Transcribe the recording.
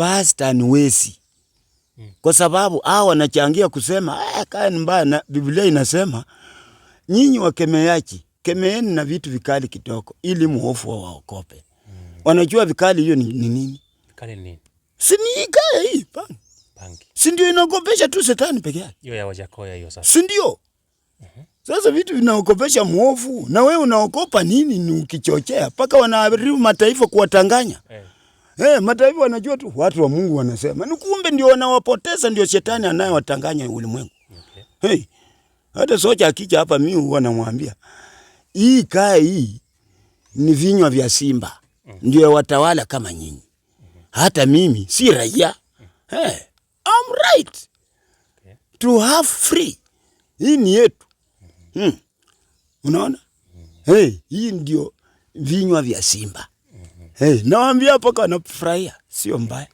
pastor ni wezi. Kwa sababu hao wanachangia kusema kaeni mbaya, na Biblia inasema nyinyi wakemeaji, kemeeni na vitu vikali kidogo ili muhofu waokope. Wanajua vikali hiyo ni nini? Vikali ni nini? Si ni kaya hii pangi. Si ndio inaogopesha tu shetani peke yake? Hiyo ya Wajakoya hiyo sasa. Si ndio? Sasa vitu vinaogopesha muovu, na wewe unaogopa nini? Ni ukichochea paka wanaharibu mataifa kuwatanganya. Mataifa wanajua tu watu wa Mungu wanasema. Ni kumbe ndio wanawapoteza, ndio shetani anayewatanganya ulimwengu. Hata soja akija hapa mimi huwa namwambia, hii kaya hii ni vinywa vya simba. Ndio watawala kama nyinyi. Hata mimi si raia. I'm right to have free. Hii ni yetu. Unaona? Hii ndio vinywa vya simba. Nawaambia paka wanafurahia, sio mbaya.